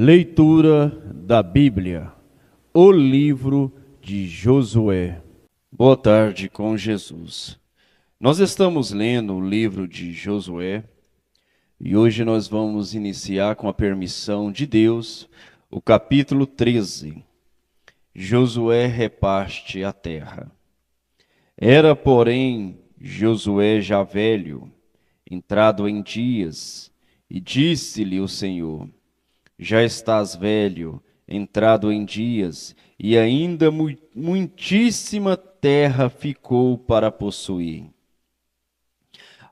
Leitura da Bíblia, o livro de Josué. Boa tarde com Jesus. Nós estamos lendo o livro de Josué e hoje nós vamos iniciar, com a permissão de Deus, o capítulo 13. Josué reparte a terra. Era, porém, Josué já velho, entrado em dias, e disse-lhe o Senhor: já estás velho, entrado em dias, e ainda muitíssima terra ficou para possuir.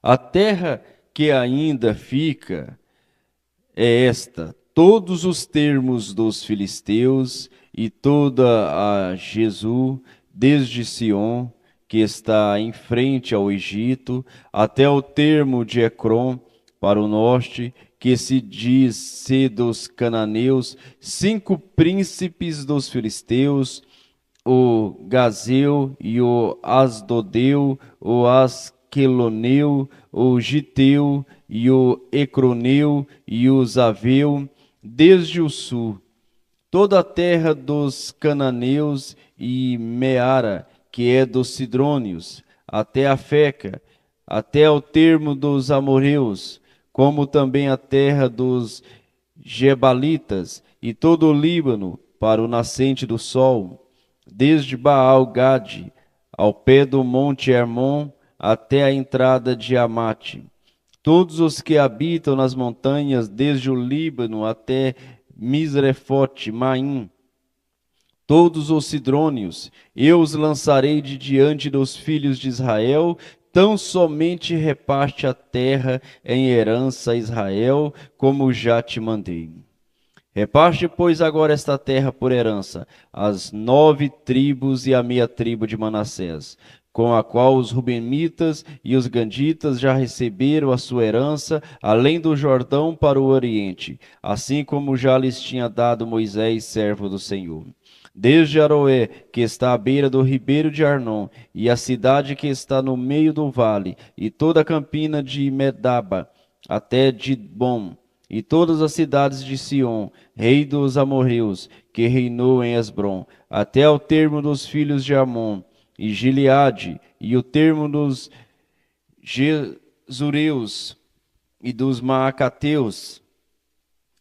A terra que ainda fica é esta: todos os termos dos filisteus e toda a Jesú, desde Sion, que está em frente ao Egito, até o termo de Ecrom, para o norte, que se diz ser dos cananeus, 5 príncipes dos filisteus, o Gazeu e o Asdodeu, o Asqueloneu, o Giteu e o Ecroneu e o Zaveu, desde o sul. Toda a terra dos cananeus e Meara, que é dos Sidrônios, até a Feca, até o termo dos amorreus, como também a terra dos Gebalitas, e todo o Líbano, para o nascente do sol, desde Baal-Gade, ao pé do monte Hermon, até a entrada de Amate. Todos os que habitam nas montanhas, desde o Líbano até Misrefote, Maim, todos os sidrônios, eu os lançarei de diante dos filhos de Israel. Tão somente reparte a terra em herança a Israel, como já te mandei. Reparte, pois, agora esta terra por herança, as 9 tribos e a meia tribo de Manassés, com a qual os Rubenitas e os Ganditas já receberam a sua herança, além do Jordão para o oriente, assim como já lhes tinha dado Moisés, servo do Senhor. Desde Aroé, que está à beira do ribeiro de Arnon, e a cidade que está no meio do vale, e toda a campina de Medaba, até Dibom, e todas as cidades de Sion, rei dos amorreus, que reinou em Esbrom, até ao termo dos filhos de Amon, e Gileade, e o termo dos Gesureus, e dos Maacateus,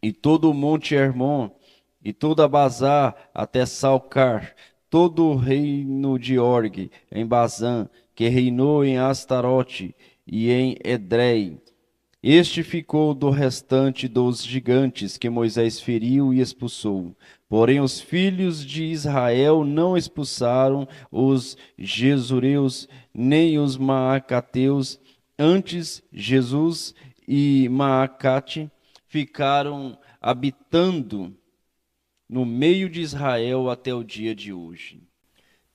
e todo o monte Hermon, e toda Bazá até Salcar, todo o reino de Orgue, em Bazã, que reinou em Astarote e em Edrei. Este ficou do restante dos gigantes que Moisés feriu e expulsou. Porém os filhos de Israel não expulsaram os Gesureus, nem os Maacateus. Antes, Jesus e Maacate ficaram habitando no meio de Israel até o dia de hoje.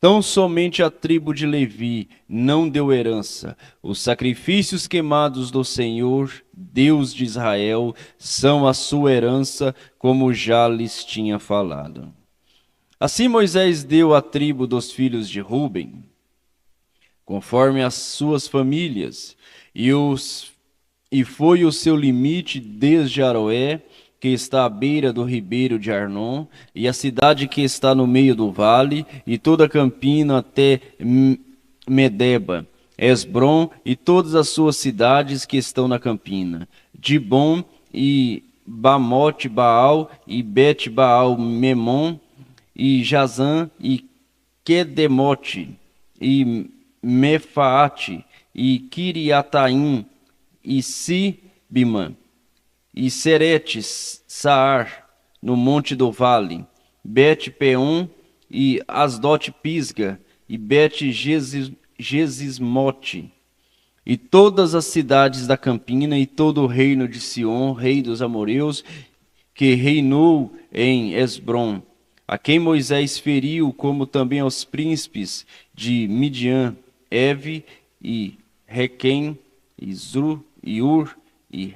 Tão somente a tribo de Levi não deu herança. Os sacrifícios queimados do Senhor, Deus de Israel, são a sua herança, como já lhes tinha falado. Assim Moisés deu à tribo dos filhos de Ruben, conforme as suas famílias, e foi o seu limite desde Aroé, que está à beira do ribeiro de Arnon, e a cidade que está no meio do vale, e toda a campina até Medeba, Esbrom e todas as suas cidades que estão na campina, Dibom e Bamote Baal e Bet Baal Memon e Jazã e Quedemote e Mefaate e Kiriataim e Sibima e Seretes, Saar, no monte do vale, Bet-Peon e Asdote Pisga, e Bet-Gesismote, e todas as cidades da campina, e todo o reino de Sion, rei dos amorreus, que reinou em Esbrom, a quem Moisés feriu, como também aos príncipes de Midian, Eve e Requem, e Zru, e Ur, e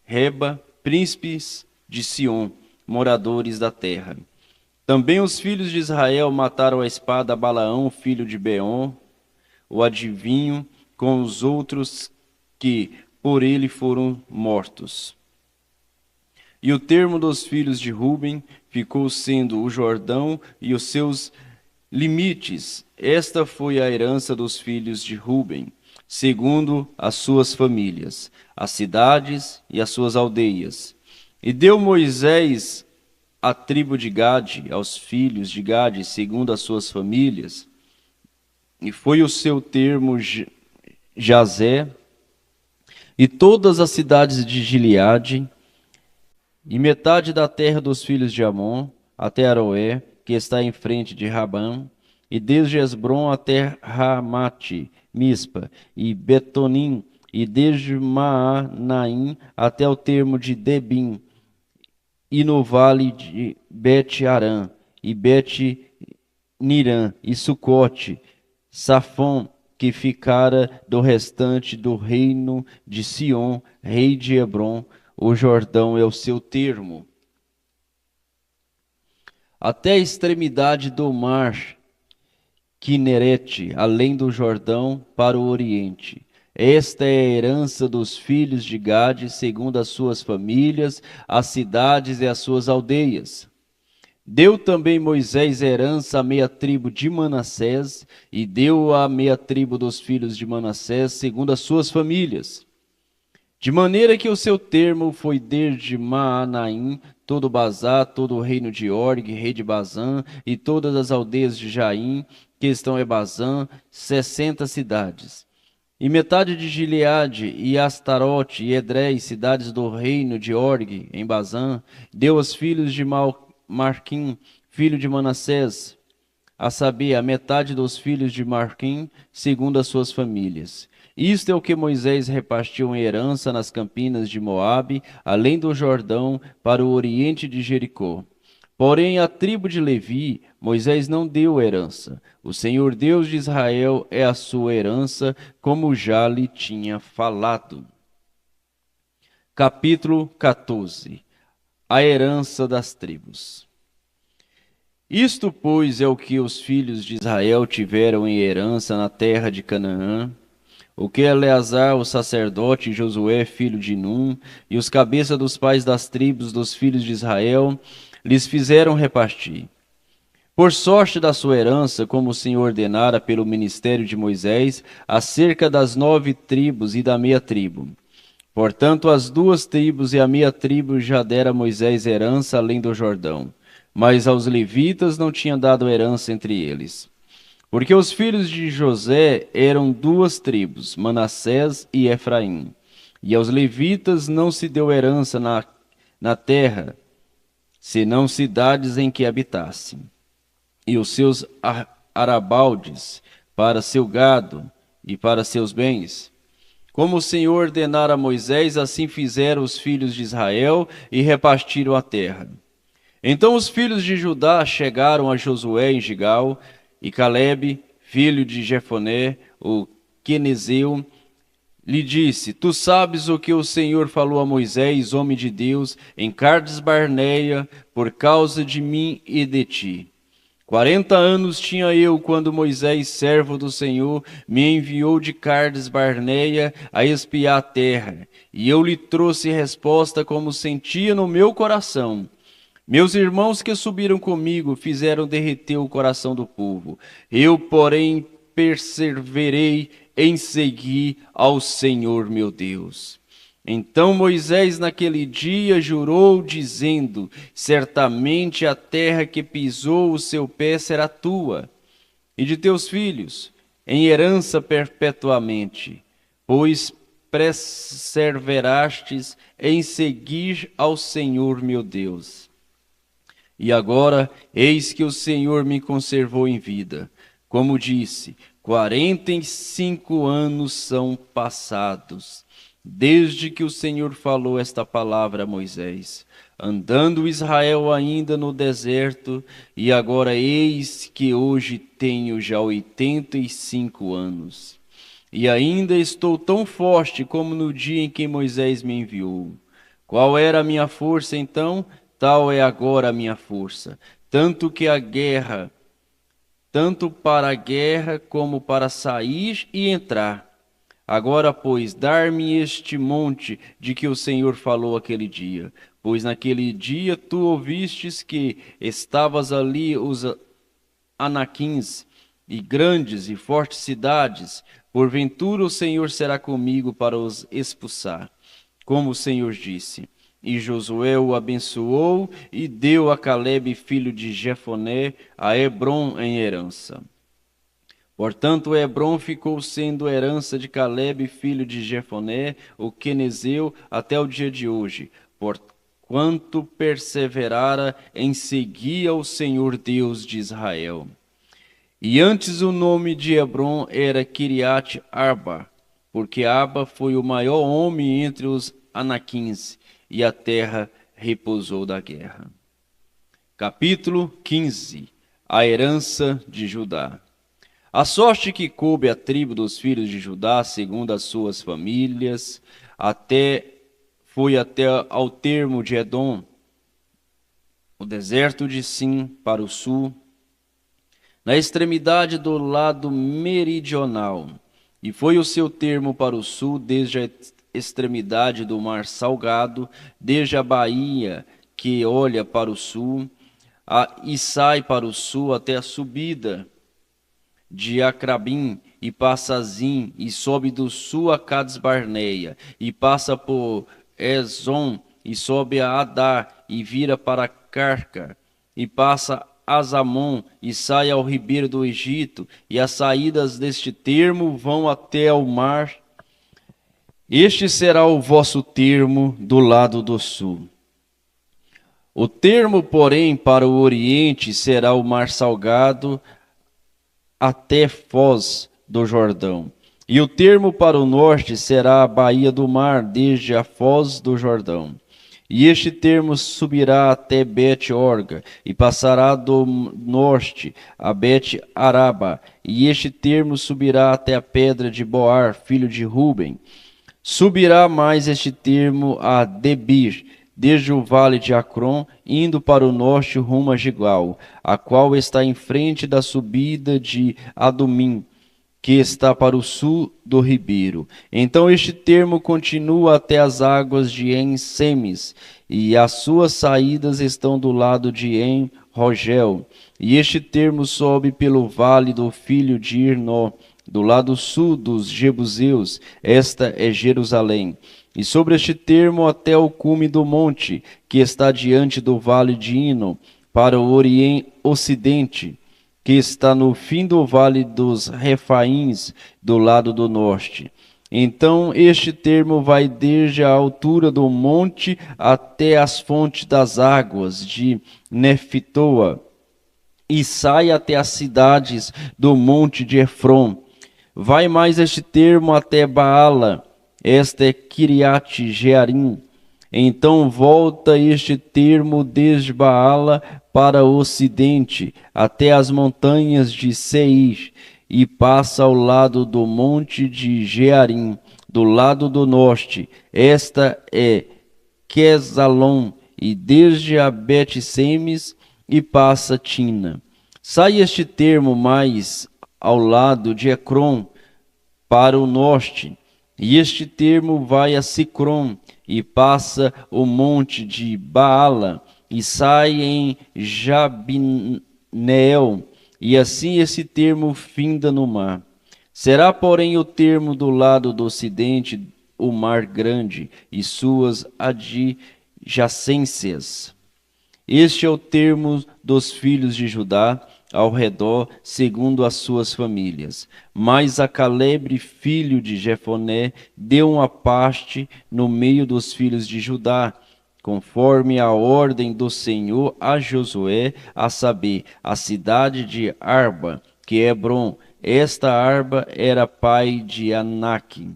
Reba, príncipes de Sion, moradores da terra. Também os filhos de Israel mataram a espada Balaão, filho de Beon, o adivinho, com os outros que por ele foram mortos. E o termo dos filhos de Ruben ficou sendo o Jordão e os seus limites. Esta foi a herança dos filhos de Ruben, segundo as suas famílias, as cidades e as suas aldeias. E deu Moisés a tribo de Gade, aos filhos de Gade, segundo as suas famílias, e foi o seu termo Jazé, e todas as cidades de Gileade, e metade da terra dos filhos de Amon, até Aroé, que está em frente de Rabã, e desde Esbrom até Ramate, Mispa, e Betonim, e desde Maanaim até o termo de Debim, e no vale de Bet-Arã, e Bet-Nirã, e Sucote, Safom, que ficara do restante do reino de Sion, rei de Hebrom. O Jordão é o seu termo. Até a extremidade do mar Quinerete, além do Jordão, para o oriente. Esta é a herança dos filhos de Gade, segundo as suas famílias, as cidades e as suas aldeias. Deu também Moisés herança à meia tribo de Manassés, e deu à meia tribo dos filhos de Manassés, segundo as suas famílias. De maneira que o seu termo foi desde Maanaim, todo Bazá, todo o reino de Org, rei de Bazã, e todas as aldeias de Jaim, que estão em Bazã, 60 cidades. E metade de Gileade, e Astarote, e Edrei, cidades do reino de Org, em Bazã, deu aos filhos de Marquim, filho de Manassés, a saber, a metade dos filhos de Marquim, segundo as suas famílias. Isto é o que Moisés repartiu em herança nas campinas de Moabe, além do Jordão, para o oriente de Jericó. Porém, a tribo de Levi, Moisés não deu herança. O Senhor Deus de Israel é a sua herança, como já lhe tinha falado. Capítulo 14. A herança das tribos. Isto, pois, é o que os filhos de Israel tiveram em herança na terra de Canaã, o que Eleazar, o sacerdote, e Josué, filho de Num, e os cabeças dos pais das tribos dos filhos de Israel, lhes fizeram repartir. Por sorte da sua herança, como o Senhor ordenara pelo ministério de Moisés, acerca das 9 tribos e da meia tribo. Portanto, as 2 tribos e a meia tribo já dera Moisés herança além do Jordão, mas aos levitas não tinha dado herança entre eles. Porque os filhos de José eram 2 tribos, Manassés e Efraim. E aos levitas não se deu herança na terra, senão cidades em que habitassem. E os seus arabaldes para seu gado e para seus bens. Como o Senhor ordenara a Moisés, assim fizeram os filhos de Israel e repartiram a terra. Então os filhos de Judá chegaram a Josué em Gigal, e Calebe, filho de Jefoné, o quenezeu, lhe disse: Tu sabes o que o Senhor falou a Moisés, homem de Deus, em Cades Barneia, por causa de mim e de ti. 40 anos tinha eu quando Moisés, servo do Senhor, me enviou de Cades Barneia a espiar a terra, e eu lhe trouxe resposta como sentia no meu coração. Meus irmãos que subiram comigo fizeram derreter o coração do povo. Eu, porém, perseverei em seguir ao Senhor meu Deus. Então Moisés naquele dia jurou, dizendo: Certamente a terra que pisou o seu pé será tua, e de teus filhos, em herança perpetuamente, pois perseverastes em seguir ao Senhor meu Deus. E agora, eis que o Senhor me conservou em vida. Como disse, 45 anos são passados, desde que o Senhor falou esta palavra a Moisés, andando Israel ainda no deserto, e agora eis que hoje tenho já 85 anos. E ainda estou tão forte como no dia em que Moisés me enviou. Qual era a minha força então? Tal é agora a minha força, tanto para a guerra como para sair e entrar. Agora, pois, dar-me este monte de que o Senhor falou aquele dia. Pois naquele dia tu ouvistes que estavas ali os Anaquins e grandes e fortes cidades. Porventura o Senhor será comigo para os expulsar, como o Senhor disse. E Josué o abençoou e deu a Calebe, filho de Jefoné, a Hebrom em herança. Portanto, Hebrom ficou sendo herança de Calebe, filho de Jefoné, o quenezeu, até o dia de hoje, porquanto perseverara em seguir ao Senhor Deus de Israel. E antes o nome de Hebrom era Kiriat Arba, porque Arba foi o maior homem entre os Anaquins, e a terra repousou da guerra. Capítulo 15. A herança de Judá. A sorte que coube à tribo dos filhos de Judá, segundo as suas famílias, foi até ao termo de Edom, o deserto de Sim para o sul, na extremidade do lado meridional, e foi o seu termo para o sul, desde a extremidade do mar Salgado, desde a baía que olha para o sul, e sai para o sul até a subida de Acrabim, e passa a Zim, e sobe do sul a Cades Barneia, e passa por Ezon, e sobe a Adar, e vira para Carca, e passa a Zamon, e sai ao ribeiro do Egito, e as saídas deste termo vão até o mar. Este será o vosso termo do lado do sul. O termo, porém, para o oriente será o mar Salgado, até Foz do Jordão. E o termo para o norte será a baía do mar, desde a Foz do Jordão. E este termo subirá até Bet-Orga, e passará do norte a Bet-Araba. E este termo subirá até a pedra de Boar, filho de Ruben. Subirá mais este termo a Debir, desde o vale de Acron, indo para o norte rumo a Gigal, a qual está em frente da subida de Adumim, que está para o sul do ribeiro. Então este termo continua até as águas de En-Semes, e as suas saídas estão do lado de En-Rogel. E este termo sobe pelo vale do filho de Irnó, do lado sul dos Jebuseus. Esta é Jerusalém. E sobre este termo até o cume do monte, que está diante do vale de Hino, para o ocidente, que está no fim do vale dos Refaíns, do lado do norte. Então este termo vai desde a altura do monte até as fontes das águas de Nefitoa, e sai até as cidades do monte de Efron. Vai mais este termo até Baala, esta é Kiriat Jearim. Então volta este termo desde Baala para o ocidente, até as montanhas de Seir, e passa ao lado do monte de Jearim, do lado do norte. Esta é Quesalon, e desde a Bet-Semes, e passa Tina. Sai este termo mais ao lado de Ecrom, para o norte, e este termo vai a Sicrom, e passa o monte de Baala, e sai em Jabneel, e assim esse termo finda no mar. Será, porém, o termo do lado do ocidente o mar grande, e suas adjacências. Este é o termo dos filhos de Judá, ao redor, segundo as suas famílias. Mas a Calebe, filho de Jefoné, deu uma parte no meio dos filhos de Judá, conforme a ordem do Senhor a Josué, a saber, a cidade de Arba, que é Hebrom. Esta Arba era pai de Anak.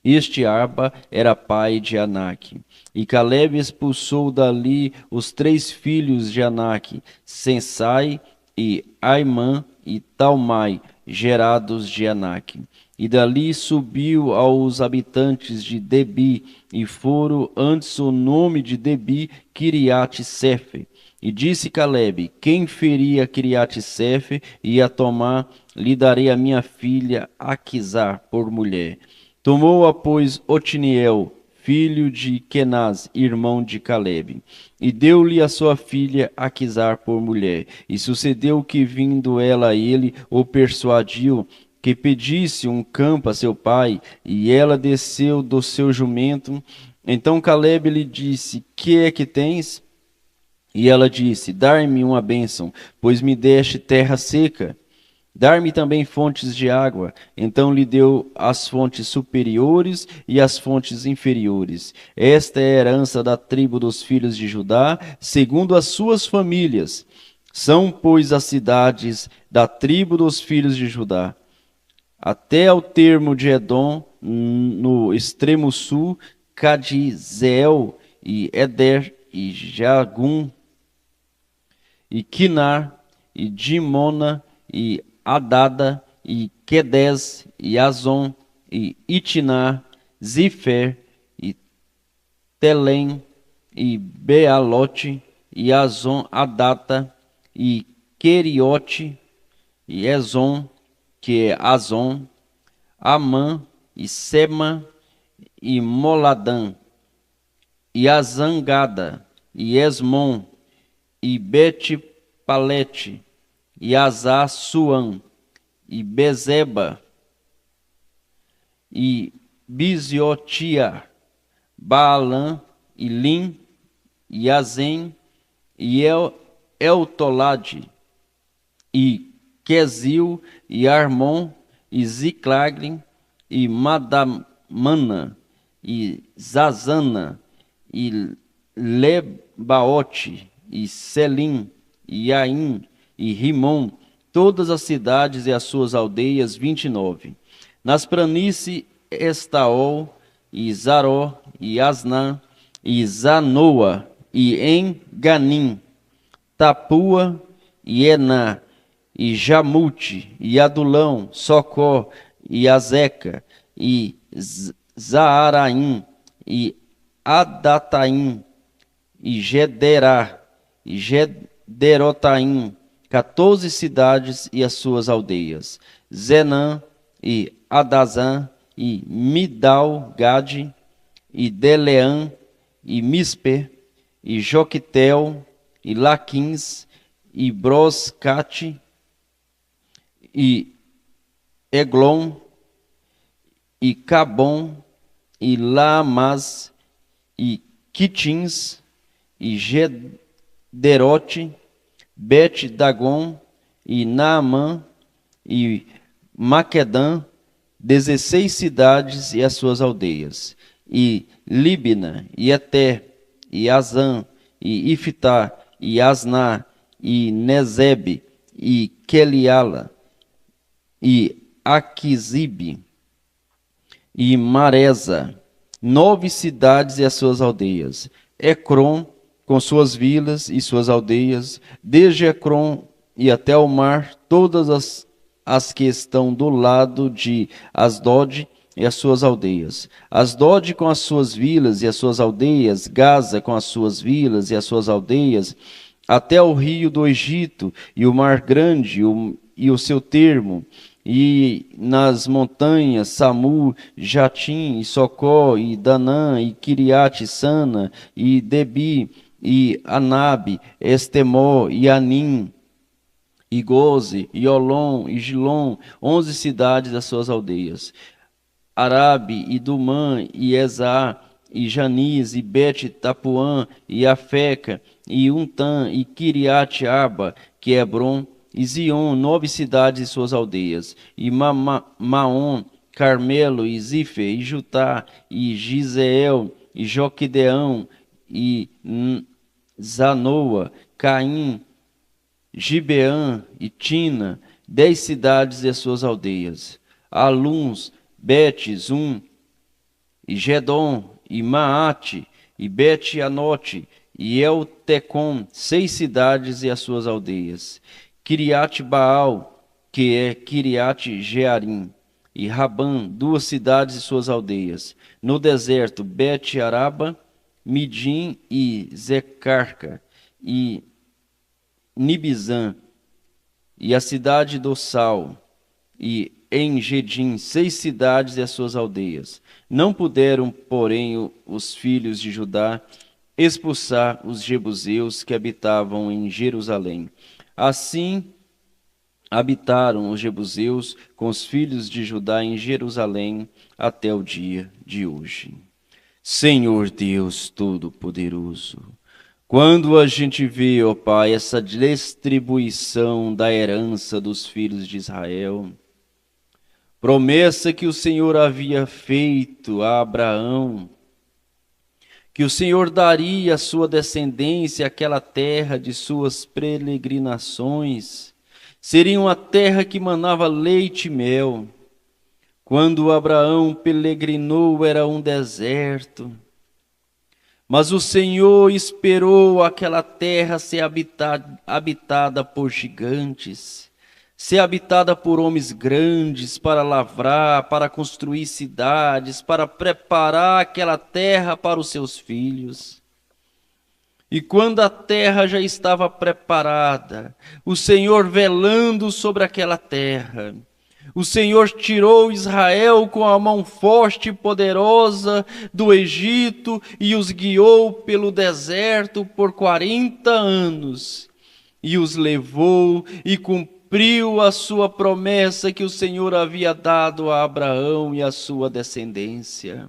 Este Arba era pai de Anak. E Calebe expulsou dali os 3 filhos de Anak, Sensai e Aimã e Talmai, gerados de Anak. E dali subiu aos habitantes de Debi, e foram antes o nome de Debi Kiriat Sefer. E disse Calebe: quem ferir a Quiriate-Sefer e a tomar, lhe darei a minha filha Aquisar por mulher. Tomou-a, pois, Otiniel, filho de Kenaz, irmão de Calebe, e deu-lhe a sua filha Aquisar por mulher. E sucedeu que, vindo ela a ele, o persuadiu que pedisse um campo a seu pai, e ela desceu do seu jumento. Então Calebe lhe disse: que é que tens? E ela disse: dar-me uma bênção, pois me deste terra seca. Dar-me também fontes de água. Então lhe deu as fontes superiores e as fontes inferiores. Esta é a herança da tribo dos filhos de Judá, segundo as suas famílias. São, pois, as cidades da tribo dos filhos de Judá, até ao termo de Edom, no extremo sul, Cadizeel e Eder e Jagum e Quinar e Dimona e Adada, e Quedes, e Azon, e Itiná, Zifer, e Telém, e Bealote, e Azon, Adata, e Queriote, e Ezon, que é Azon, Amã, e Sema, e Moladã, e Azangada, e Esmon, e Bet-Palete, e Azar Suã, e Bezeba, e Biziotia, Baalã, e Lim, e Azem, e Eltolade, e Quesil, e Armon, e Ziclaglim, e Madamana, e Zazana, e Lebaote, e Selim, e Aim, e Rimon, todas as cidades e as suas aldeias, 29. Nas planícies Estaol, e Zaró, e Asnã, e Zanoa, e em Ganim, Tapua, e Ená, e Jamute, e Adulão, Socó, e Azeca, e Zaaraim, e Adataim, e Gederá, e Gederotaim, 14 cidades e as suas aldeias. Zenã, e Adazã, e Midal-Gade, e Deleã, e Misper, e Joquitel, e Laquins, e Broscate, e Eglon, e Cabom, e Laamás, e Quitins, e Gederote, Bet-Dagon, e Naamã, e Maquedã, 16 cidades e as suas aldeias, e Líbina, e Eter, e Azã, e Iftá, e Asná, e Nezebe, e Queliala, e Aquisibe, e Maresa, 9 cidades e as suas aldeias. Ecrom, com suas vilas e suas aldeias, desde Ecrom e até o mar, todas as que estão do lado de Asdod e as suas aldeias. Asdod com as suas vilas e as suas aldeias, Gaza com as suas vilas e as suas aldeias, até o rio do Egito e o mar grande e o seu termo, e nas montanhas Samu, Jatim, e Socó, e Danã, e Kiriate Sana, e Debi, e Anabe, Estemó, e Anim, e Goze, e Olom, e Gilom, 11 cidades das suas aldeias. Arabe, e Dumã, e Ezá, e Janiz, e Bet-Tapuã, e Afeca, e Untã, e Kiriate Arba, que é Hebron, e Zion, 9 cidades e suas aldeias, e Maom, Carmelo, e Zife, e Jutá, e Giseel, e Joquideão, e Zanoa, Caim, Gibeã e Tina, 10 cidades e as suas aldeias, Aluns, Bet-Zum, e Gedom, e Maate, e Bet-Anote, e Eltecom, 6 cidades e as suas aldeias, Kiriate Baal, que é Kiriate Jearim, e Rabã, 2 cidades e suas aldeias. No deserto, Bet-Araba, Midim e Zecarca, e Nibizã, e a cidade do Sal, e En-Gedim, 6 cidades e as suas aldeias. Não puderam, porém, os filhos de Judá expulsar os jebuseus que habitavam em Jerusalém. Assim habitaram os jebuseus com os filhos de Judá em Jerusalém até o dia de hoje. Senhor Deus Todo-Poderoso, quando a gente vê, ó Pai, essa distribuição da herança dos filhos de Israel, promessa que o Senhor havia feito a Abraão, que o Senhor daria à sua descendência aquela terra de suas peregrinações, seria uma terra que manava leite e mel. Quando Abraão peregrinou era um deserto, mas o Senhor esperou aquela terra ser habitada por gigantes, ser habitada por homens grandes para lavrar, para construir cidades, para preparar aquela terra para os seus filhos. E quando a terra já estava preparada, o Senhor velando sobre aquela terra, o Senhor tirou Israel com a mão forte e poderosa do Egito e os guiou pelo deserto por 40 anos. E os levou e cumpriu a sua promessa que o Senhor havia dado a Abraão e a sua descendência.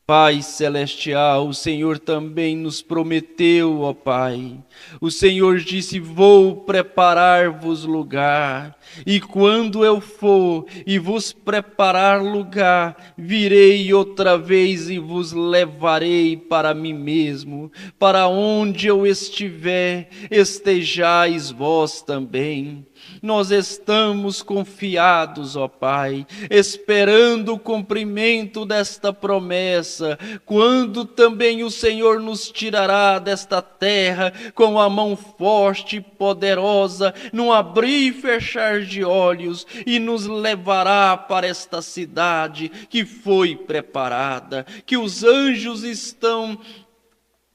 Pai celestial, o Senhor também nos prometeu, ó Pai. O Senhor disse: vou preparar-vos lugar, e quando eu for e vos preparar lugar, virei outra vez e vos levarei para mim mesmo, para onde eu estiver, estejais vós também. Nós estamos confiados, ó Pai, esperando o cumprimento desta promessa, quando também o Senhor nos tirará desta terra com a mão forte e poderosa, num abrir e fechar de olhos, e nos levará para esta cidade que foi preparada, que os anjos estão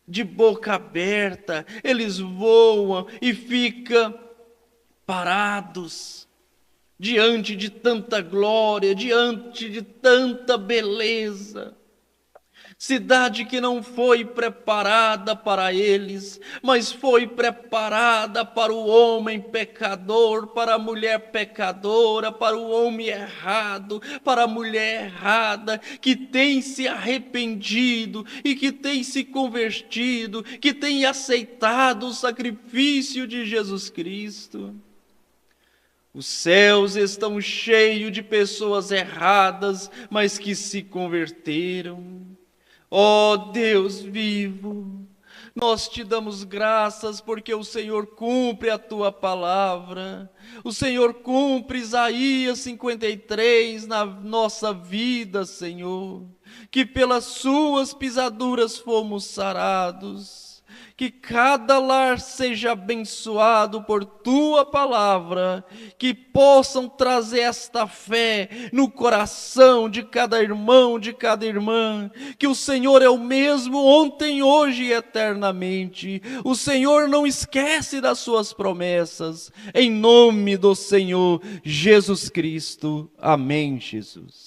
de boca aberta, eles voam e ficam parados diante de tanta glória, diante de tanta beleza. Cidade que não foi preparada para eles, mas foi preparada para o homem pecador, para a mulher pecadora, para o homem errado, para a mulher errada, que tem se arrependido e que tem se convertido, que tem aceitado o sacrifício de Jesus Cristo. Os céus estão cheios de pessoas erradas, mas que se converteram. Ó Deus vivo, nós te damos graças porque o Senhor cumpre a tua palavra. O Senhor cumpre Isaías 53 na nossa vida, Senhor. Que pelas suas pisaduras fomos sarados. Que cada lar seja abençoado por tua palavra, que possam trazer esta fé no coração de cada irmão, de cada irmã, que o Senhor é o mesmo ontem, hoje e eternamente. O Senhor não esquece das suas promessas, em nome do Senhor Jesus Cristo. Amém, Jesus.